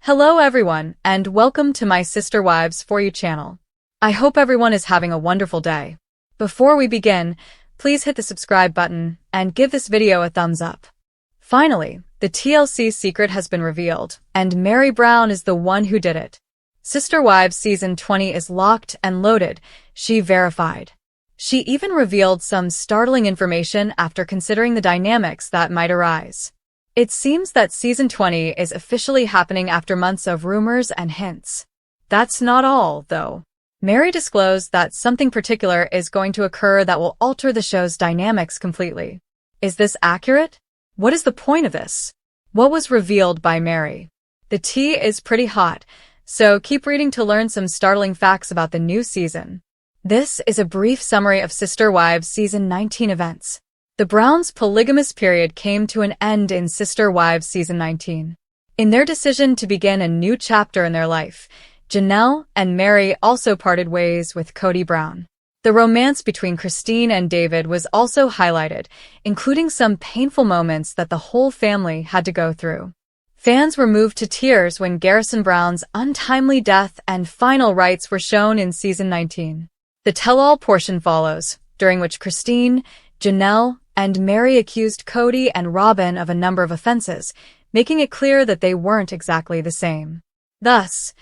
Hello everyone, and welcome to my Sister Wives For You channel. I hope everyone is having a wonderful day. Before we begin, please hit the subscribe button and give this video a thumbs up. Finally, the TLC secret has been revealed, and Meri Brown is the one who did it. Sister Wives Season 20 is locked and loaded, she verified. She even revealed some startling information after considering the dynamics that might arise. It seems that Season 20 is officially happening after months of rumors and hints. That's not all, though. Meri disclosed that something particular is going to occur that will alter the show's dynamics completely. Is this accurate? What is the point of this? What was revealed by Meri? The tea is pretty hot, so keep reading to learn some startling facts about the new season. This is a brief summary of Sister Wives Season 19 events. The Browns' polygamous period came to an end in Sister Wives Season 19. In their decision to begin a new chapter in their life, Janelle and Meri also parted ways with Kody Brown. The romance between Christine and David was also highlighted, including some painful moments that the whole family had to go through. Fans were moved to tears when Garrison Brown's untimely death and final rites were shown in Season 19. The tell-all portion follows, during which Christine, Janelle, and Meri accused Kody and Robin of a number of offenses, making it clear that they weren't exactly the same. Thus,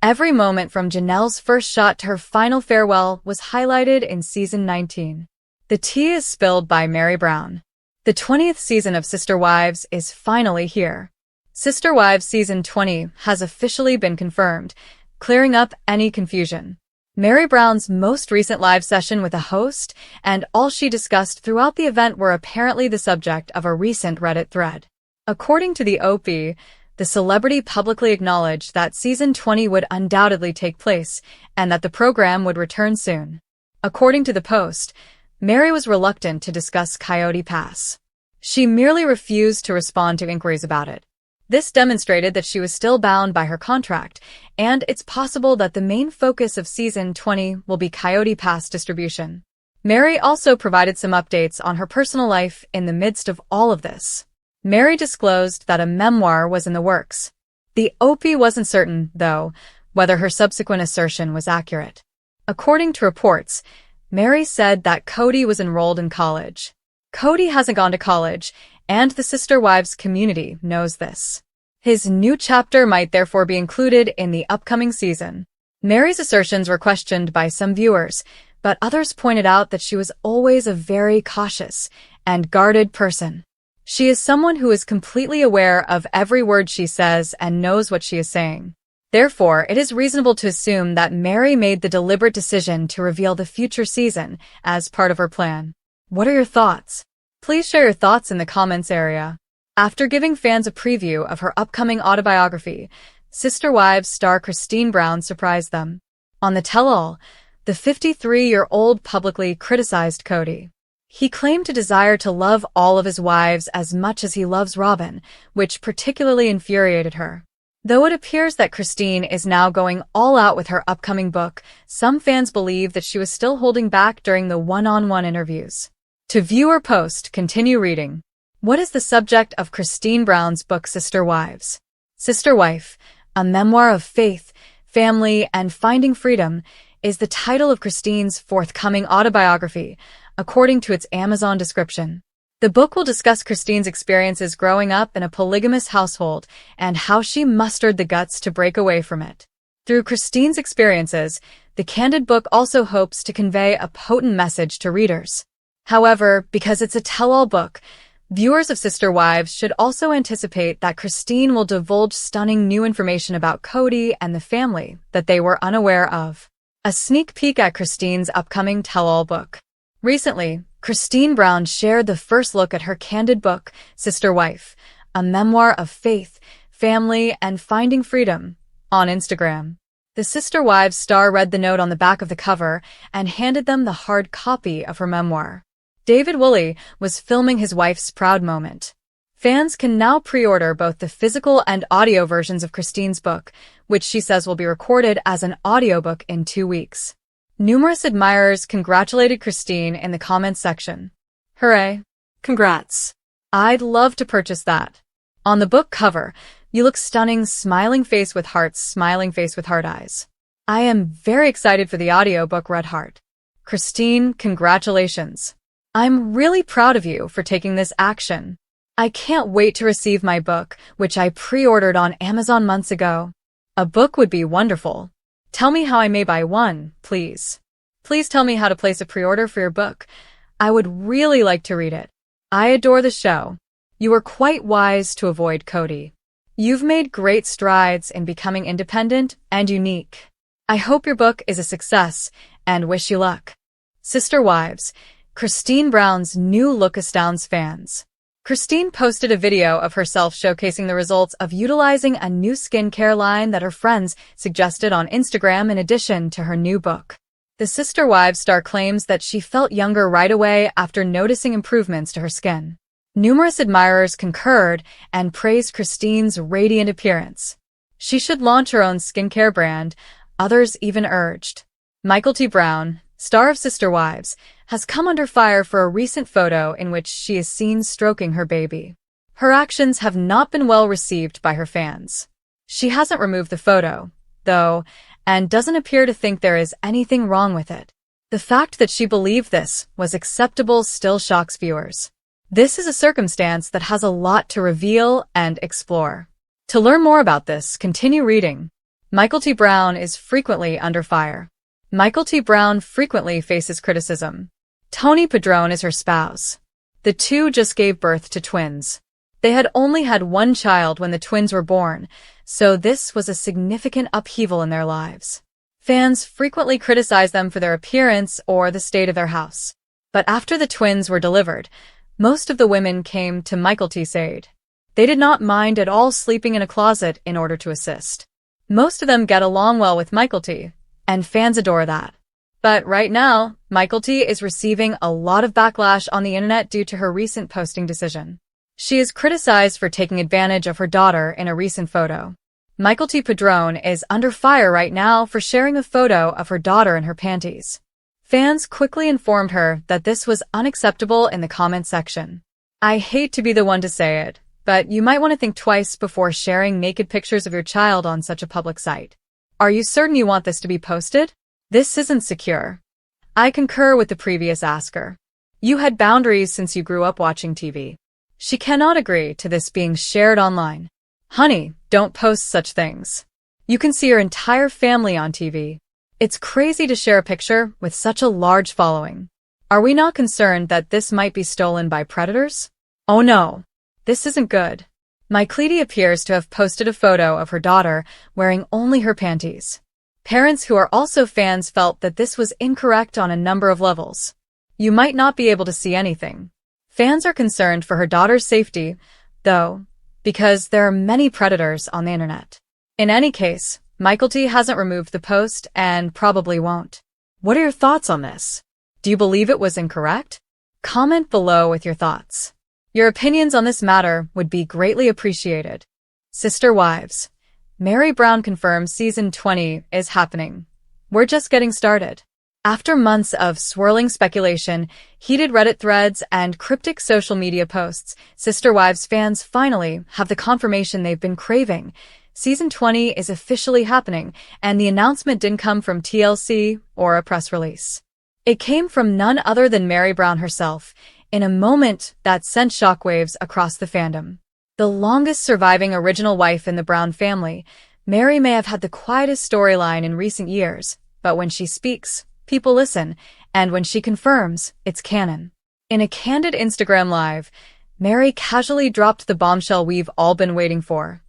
every moment from Janelle's first shot to her final farewell was highlighted in Season 19. The tea is spilled by Meri Brown. The 20th season of Sister Wives is finally here. Sister Wives Season 20 has officially been confirmed, clearing up any confusion. Meri Brown's most recent live session with a host and all she discussed throughout the event were apparently the subject of a recent Reddit thread. According to the OP, the celebrity publicly acknowledged that Season 20 would undoubtedly take place and that the program would return soon. According to the post, Meri was reluctant to discuss Coyote Pass. She merely refused to respond to inquiries about it. This demonstrated that she was still bound by her contract, and it's possible that the main focus of Season 20 will be Coyote Pass distribution. Meri also provided some updates on her personal life in the midst of all of this. Meri disclosed that a memoir was in the works. The OP wasn't certain, though, whether her subsequent assertion was accurate. According to reports, Meri said that Kody was enrolled in college. Kody hasn't gone to college, and the Sister Wives community knows this. His new chapter might therefore be included in the upcoming season. Meri's assertions were questioned by some viewers, but others pointed out that she was always a very cautious and guarded person. She is someone who is completely aware of every word she says and knows what she is saying. Therefore, it is reasonable to assume that Meri made the deliberate decision to reveal the future season as part of her plan. What are your thoughts? Please share your thoughts in the comments area. After giving fans a preview of her upcoming autobiography, Sister Wives star Christine Brown surprised them. On the tell-all, the 53-year-old publicly criticized Kody. He claimed to desire to love all of his wives as much as he loves Robin, which particularly infuriated her. Though it appears that Christine is now going all out with her upcoming book, some fans believe that she was still holding back during the one-on-one interviews. To view or post, continue reading. What is the subject of Christine Brown's book Sister Wives? Sister Wife, a memoir of faith, family, and finding freedom, is the title of Christine's forthcoming autobiography, according to its Amazon description. The book will discuss Christine's experiences growing up in a polygamous household and how she mustered the guts to break away from it. Through Christine's experiences, the candid book also hopes to convey a potent message to readers. However, because it's a tell-all book, viewers of Sister Wives should also anticipate that Christine will divulge stunning new information about Kody and the family that they were unaware of. A sneak peek at Christine's upcoming tell-all book. Recently, Christine Brown shared the first look at her candid book, Sister Wife, a memoir of faith, family, and finding freedom, on Instagram. The Sister Wives star read the note on the back of the cover and handed them the hard copy of her memoir. David Woolley was filming his wife's proud moment. Fans can now pre-order both the physical and audio versions of Christine's book, which she says will be recorded as an audiobook in 2 weeks. Numerous admirers congratulated Christine in the comments section. Hooray! Congrats! I'd love to purchase that. On the book cover, You look stunning, smiling face with hearts, smiling face with heart eyes. I am very excited for the audiobook Red Heart. Christine, congratulations. I'm really proud of you for taking this action. I can't wait to receive my book, which I pre-ordered on Amazon months ago. A book would be wonderful. Tell me how I may buy one, please. Please tell me how to place a pre-order for your book. I would really like to read it. I adore the show. You were quite wise to avoid Kody. You've made great strides in becoming independent and unique. I hope your book is a success and wish you luck. Sister Wives, Christine Brown's new look astounds fans. Christine posted a video of herself showcasing the results of utilizing a new skincare line that her friends suggested on Instagram in addition to her new book. The Sister Wives star claims that she felt younger right away after noticing improvements to her skin. Numerous admirers concurred and praised Christine's radiant appearance. She should launch her own skincare brand, others even urged. Michael T. Brown, star of Sister Wives, has come under fire for a recent photo in which she is seen stroking her baby. Her actions have not been well received by her fans. She hasn't removed the photo, though, and doesn't appear to think there is anything wrong with it. The fact that she believed this was acceptable still shocks viewers. This is a circumstance that has a lot to reveal and explore. To learn more about this, continue reading. Michael T. Brown is frequently under fire. Michael T. Brown frequently faces criticism. Tony Padron is her spouse. The two just gave birth to twins. They had only had one child when the twins were born, so this was a significant upheaval in their lives. Fans frequently criticize them for their appearance or the state of their house. But after the twins were delivered, most of the women came to Michael T.'s aid. They did not mind at all sleeping in a closet in order to assist. Most of them get along well with Michael T., and fans adore that. But right now, Michael T. is receiving a lot of backlash on the internet due to her recent posting decision. She is criticized for taking advantage of her daughter in a recent photo. Michael T. Padron is under fire right now for sharing a photo of her daughter in her panties. Fans quickly informed her that this was unacceptable in the comment section. I hate to be the one to say it, but you might want to think twice before sharing naked pictures of your child on such a public site. Are you certain you want this to be posted? This isn't secure. I concur with the previous asker. You had boundaries since you grew up watching TV. She cannot agree to this being shared online. Honey, don't post such things. You can see your entire family on TV. It's crazy to share a picture with such a large following. Are we not concerned that this might be stolen by predators? Oh no, this isn't good. Kody appears to have posted a photo of her daughter wearing only her panties. Parents who are also fans felt that this was incorrect on a number of levels. You might not be able to see anything. Fans are concerned for her daughter's safety, though, because there are many predators on the internet. In any case, Michael T. hasn't removed the post and probably won't. What are your thoughts on this? Do you believe it was incorrect? Comment below with your thoughts. Your opinions on this matter would be greatly appreciated. Sister Wives. Meri Brown confirms Season 20 is happening. We're just getting started. After months of swirling speculation, heated Reddit threads, and cryptic social media posts, Sister Wives fans finally have the confirmation they've been craving. Season 20 is officially happening, and the announcement didn't come from TLC or a press release. It came from none other than Meri Brown herself, in a moment that sent shockwaves across the fandom. The longest surviving original wife in the Brown family, Meri may have had the quietest storyline in recent years, but when she speaks, people listen, and when she confirms, it's canon. In a candid Instagram live, Meri casually dropped the bombshell we've all been waiting for.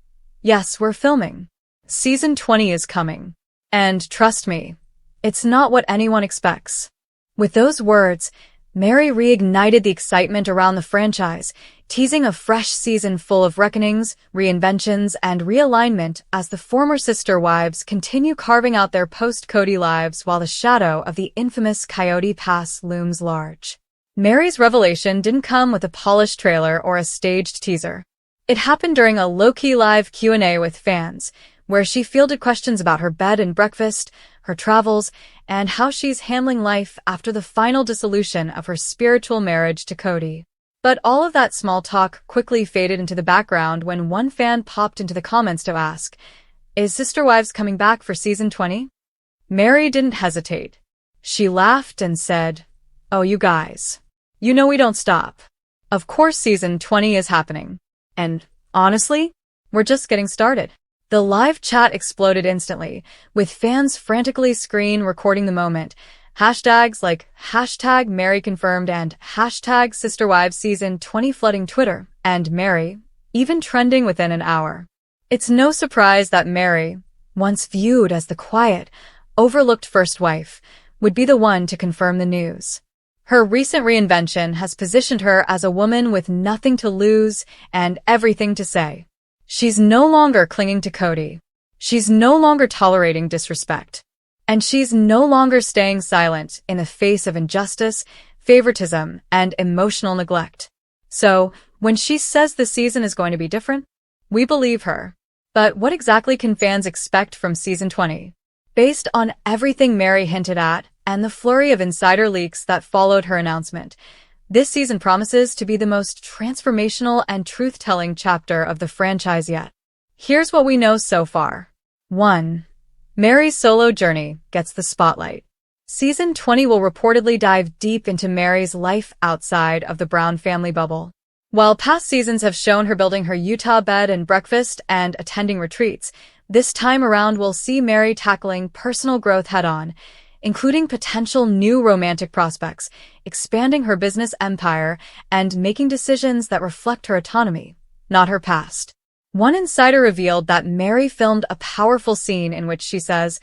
Yes, we're filming. Season 20 is coming. And trust me, it's not what anyone expects. With those words, Meri reignited the excitement around the franchise, teasing a fresh season full of reckonings, reinventions, and realignment as the former Sister Wives continue carving out their post-Kody lives while the shadow of the infamous Coyote Pass looms large. Meri's revelation didn't come with a polished trailer or a staged teaser. It happened during a low-key live Q&A with fans, where she fielded questions about her bed and breakfast, her travels, and how she's handling life after the final dissolution of her spiritual marriage to Kody. But all of that small talk quickly faded into the background when one fan popped into the comments to ask, "Is Sister Wives coming back for season 20? Mary didn't hesitate. She laughed and said, "Oh, you guys. You know we don't stop. Of course season 20 is happening. And, honestly, we're just getting started." The live chat exploded instantly, with fans frantically screen recording the moment. Hashtags like hashtag Mary confirmed and hashtag Sister Wives season 20 flooding Twitter and Mary, even trending within an hour. It's no surprise that Mary, once viewed as the quiet, overlooked first wife, would be the one to confirm the news. Her recent reinvention has positioned her as a woman with nothing to lose and everything to say. She's no longer clinging to Kody. She's no longer tolerating disrespect. And she's no longer staying silent in the face of injustice, favoritism, and emotional neglect. So, when she says the season is going to be different, we believe her. But what exactly can fans expect from season 20? Based on everything Mary hinted at and the flurry of insider leaks that followed her announcement, this season promises to be the most transformational and truth-telling chapter of the franchise yet. Here's what we know so far. 1. Mary's solo journey gets the spotlight. Season 20 will reportedly dive deep into Mary's life outside of the Brown family bubble. While past seasons have shown her building her Utah bed and breakfast and attending retreats, this time around we'll see Mary tackling personal growth head-on, including potential new romantic prospects, expanding her business empire, and making decisions that reflect her autonomy, not her past. One insider revealed that Mary filmed a powerful scene in which she says,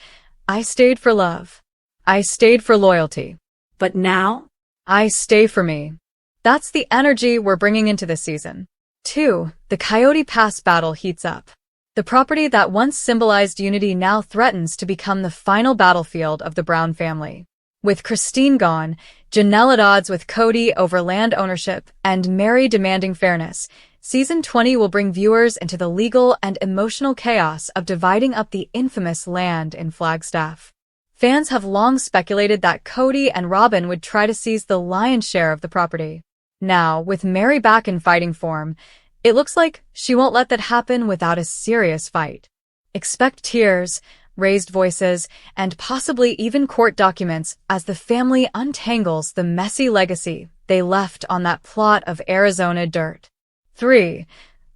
"I stayed for love. I stayed for loyalty. But now, I stay for me." That's the energy we're bringing into this season. 2. The Coyote Pass battle heats up. The property that once symbolized unity now threatens to become the final battlefield of the Brown family. With Christine gone, Janelle at odds with Kody over land ownership, and Mary demanding fairness, season 20 will bring viewers into the legal and emotional chaos of dividing up the infamous land in Flagstaff. Fans have long speculated that Kody and Robin would try to seize the lion's share of the property. Now, with Mary back in fighting form, it looks like she won't let that happen without a serious fight. Expect tears, raised voices, and possibly even court documents as the family untangles the messy legacy they left on that plot of Arizona dirt. 3.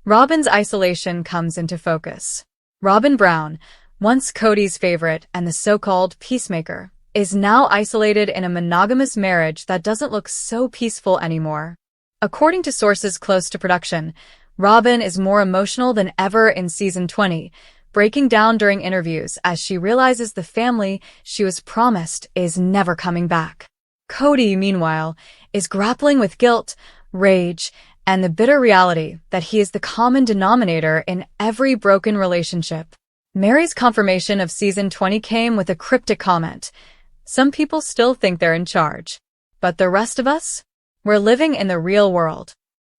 Robin's isolation comes into focus. Robin Brown, once Kody's favorite and the so-called peacemaker, is now isolated in a monogamous marriage that doesn't look so peaceful anymore. According to sources close to production, Robin is more emotional than ever in season 20, breaking down during interviews as she realizes the family she was promised is never coming back. Kody, meanwhile, is grappling with guilt, rage, and the bitter reality that he is the common denominator in every broken relationship. Mary's confirmation of season 20 came with a cryptic comment. "Some people still think they're in charge. But the rest of us? We're living in the real world."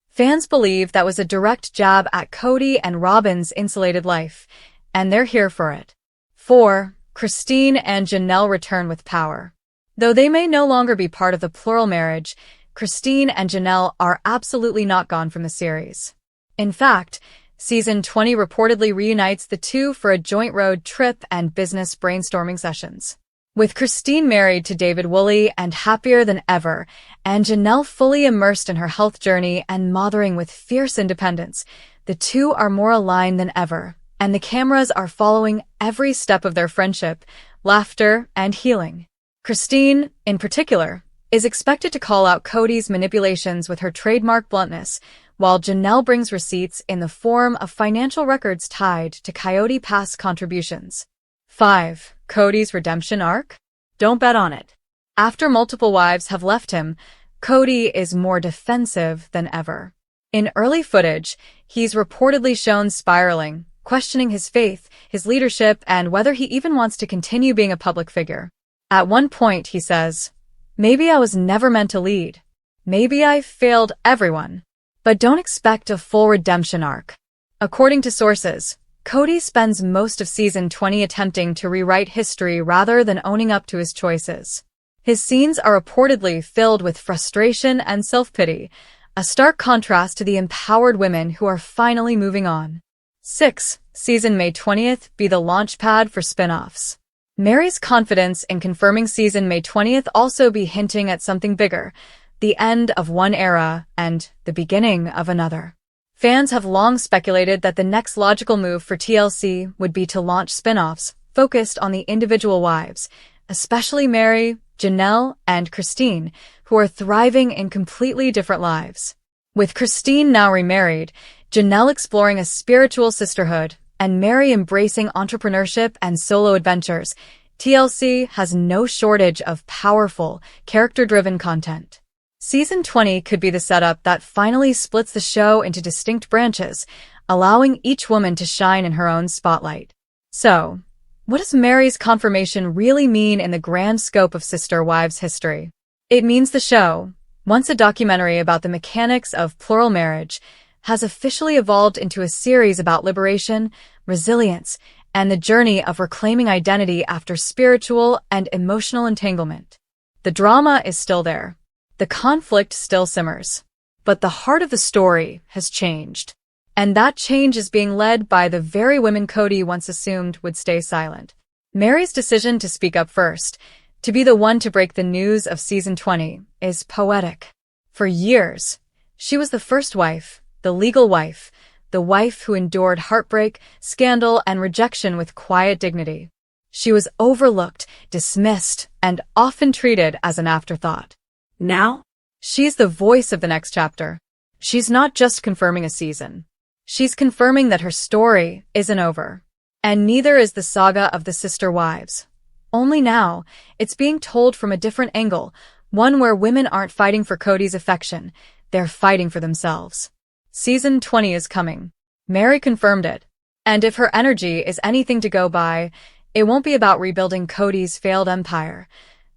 Fans believe that was a direct jab at Kody and Robin's insulated life, and they're here for it. 4. Christine and Janelle return with power. Though they may no longer be part of the plural marriage, Christine and Janelle are absolutely not gone from the series. In fact, season 20 reportedly reunites the two for a joint road trip and business brainstorming sessions. With Christine married to David Woolley and happier than ever, and Janelle fully immersed in her health journey and mothering with fierce independence, the two are more aligned than ever, and the cameras are following every step of their friendship, laughter, and healing. Christine, in particular, is expected to call out Kody's manipulations with her trademark bluntness, while Janelle brings receipts in the form of financial records tied to Coyote Pass contributions. 5. Kody's redemption arc? Don't bet on it. After multiple wives have left him, Kody is more defensive than ever. In early footage, he's reportedly shown spiraling, questioning his faith, his leadership, and whether he even wants to continue being a public figure. At one point, he says, "Maybe I was never meant to lead. Maybe I failed everyone." But don't expect a full redemption arc. According to sources, Kody spends most of season 20 attempting to rewrite history rather than owning up to his choices. His scenes are reportedly filled with frustration and self-pity, a stark contrast to the empowered women who are finally moving on. 6. Season May 20th be the launchpad for spin-offs. Mary's confidence in confirming season May 20th also be hinting at something bigger, the end of one era and the beginning of another. Fans have long speculated that the next logical move for TLC would be to launch spin-offs focused on the individual wives, especially Mary, Janelle, and Christine, who are thriving in completely different lives. With Christine now remarried, Janelle exploring a spiritual sisterhood, and Mary embracing entrepreneurship and solo adventures, TLC has no shortage of powerful, character-driven content. Season 20 could be the setup that finally splits the show into distinct branches, allowing each woman to shine in her own spotlight. So, what does Mary's confirmation really mean in the grand scope of Sister Wives history? It means the show, once a documentary about the mechanics of plural marriage, has officially evolved into a series about liberation, resilience, and the journey of reclaiming identity after spiritual and emotional entanglement. The drama is still there. The conflict still simmers. But the heart of the story has changed. And that change is being led by the very women Kody once assumed would stay silent. Mary's decision to speak up first, to be the one to break the news of season 20, is poetic. For years, she was the first wife, the legal wife, the wife who endured heartbreak, scandal, and rejection with quiet dignity. She was overlooked, dismissed, and often treated as an afterthought. Now, she's the voice of the next chapter. She's not just confirming a season. She's confirming that her story isn't over. And neither is the saga of the sister wives. Only now, it's being told from a different angle, one where women aren't fighting for Kody's affection, they're fighting for themselves. Season 20 is coming. Mary confirmed it. And if her energy is anything to go by, it won't be about rebuilding Kody's failed empire.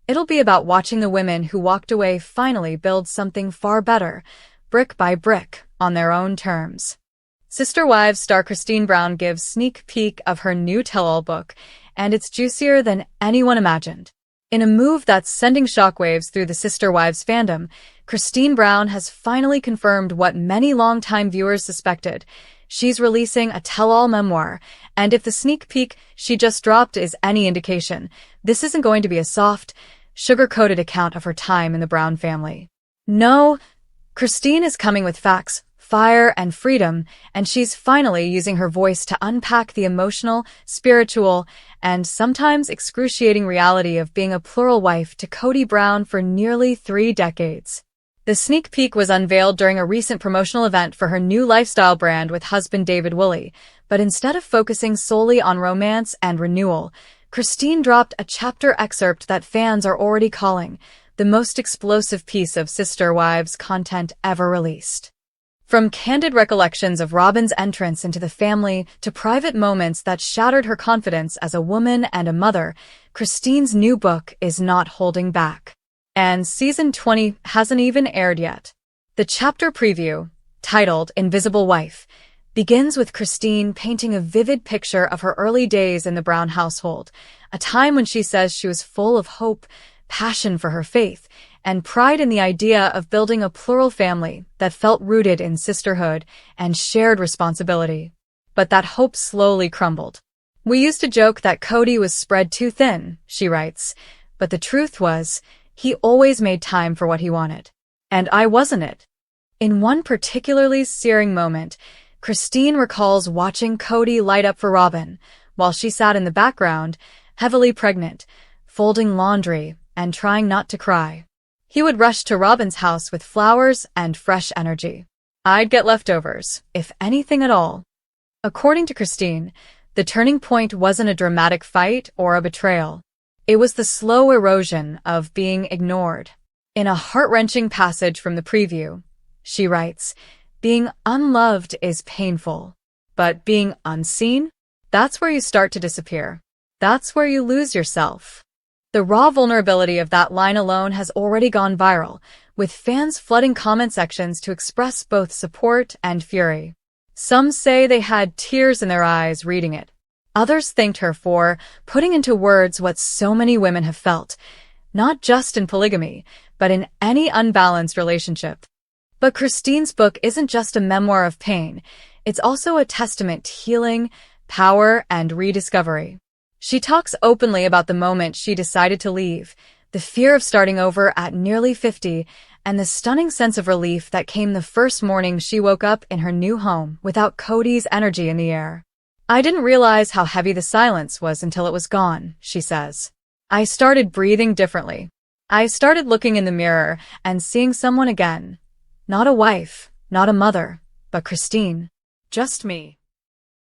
It'll be about watching the women who walked away finally build something far better, brick by brick, on their own terms. Sister Wives star Christine Brown gives sneak peek of her new tell-all book, and it's juicier than anyone imagined. In a move that's sending shockwaves through the Sister Wives fandom, Christine Brown has finally confirmed what many longtime viewers suspected. She's releasing a tell-all memoir, and if the sneak peek she just dropped is any indication, this isn't going to be a soft, sugar-coated account of her time in the Brown family. No, Christine is coming with facts, fire, and freedom, and she's finally using her voice to unpack the emotional, spiritual, and sometimes excruciating reality of being a plural wife to Kody Brown for nearly 3 decades. The sneak peek was unveiled during a recent promotional event for her new lifestyle brand with husband David Woolley, but instead of focusing solely on romance and renewal, Christine dropped a chapter excerpt that fans are already calling the most explosive piece of Sister Wives content ever released. From candid recollections of Robyn's entrance into the family to private moments that shattered her confidence as a woman and a mother, Christine's new book is not holding back. And season 20 hasn't even aired yet. The chapter preview, titled Invisible Wife, begins with Christine painting a vivid picture of her early days in the Brown household, a time when she says she was full of hope, passion for her faith, and pride in the idea of building a plural family that felt rooted in sisterhood and shared responsibility. But that hope slowly crumbled. "We used to joke that Kody was spread too thin," she writes, "but the truth was, he always made time for what he wanted. And I wasn't it." In one particularly searing moment, Christine recalls watching Kody light up for Robyn, while she sat in the background, heavily pregnant, folding laundry, and trying not to cry. He would rush to Robyn's house with flowers and fresh energy. "I'd get leftovers, if anything at all." According to Christine, the turning point wasn't a dramatic fight or a betrayal. It was the slow erosion of being ignored. In a heart-wrenching passage from the preview, she writes, "Being unloved is painful, but being unseen? That's where you start to disappear. That's where you lose yourself." The raw vulnerability of that line alone has already gone viral, with fans flooding comment sections to express both support and fury. Some say they had tears in their eyes reading it. Others thanked her for putting into words what so many women have felt, not just in polygamy, but in any unbalanced relationship. But Christine's book isn't just a memoir of pain. It's also a testament to healing, power, and rediscovery. She talks openly about the moment she decided to leave, the fear of starting over at nearly 50, and the stunning sense of relief that came the first morning she woke up in her new home without Kody's energy in the air. I didn't realize how heavy the silence was until it was gone, she says. I started breathing differently. I started looking in the mirror and seeing someone again. Not a wife, not a mother, but Christine. Just me.